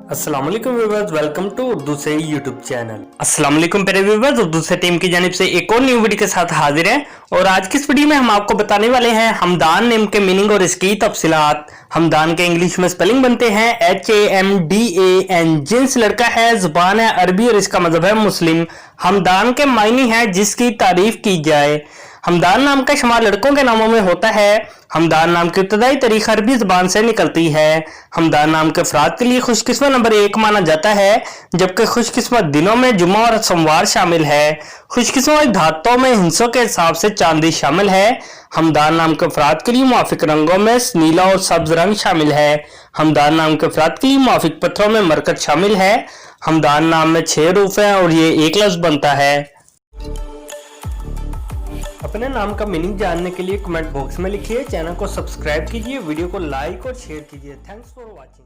अस्सलाम वालेकुम viewers, welcome to Urdu से यूट्यूब चैनल। अस्सलाम वालेकुम प्यारे व्यूअर्स, उर्दू से टीम की जानिब से एक और न्यू वीडियो के साथ हाजिर है। और आज की इस वीडियो में हम आपको बताने वाले हैं हमदान नेम के मीनिंग और इसकी तफसीलात। हमदान के इंग्लिश में स्पेलिंग बनते हैं HAMDAN। जिन्स लड़का है, जुबान है अरबी और इसका मजहब है मुस्लिम। हमदान के मायने हैं जिसकी तारीफ की जाए। हमदान नाम का शुमार लड़कों के नामों में होता है। हमदान नाम की इब्तदाई तारीख अरबी जुबान से निकलती है। हमदान नाम के अफराद के लिए खुशकिस्मत नंबर 1 माना जाता है, जबकि खुशकिस्मत दिनों में जुमा और सोमवार शामिल है। खुशकिस्मत धातों में हिस्सों के हिसाब से चांदी शामिल है। हमदान नाम के अफराद के लिए मुआफिक रंगों में नीला और सब्ज रंग शामिल है। हमदान नाम के अफराद के लिए मुआफिक पत्थरों में मरकत शामिल है। हमदान नाम में 6 हरूफ हैं और ये एक लफ्ज बनता है। अपने नाम का मीनिंग जानने के लिए कमेंट बॉक्स में लिखिए, चैनल को सब्सक्राइब कीजिए, वीडियो को लाइक और शेयर कीजिए। Thanks for watching.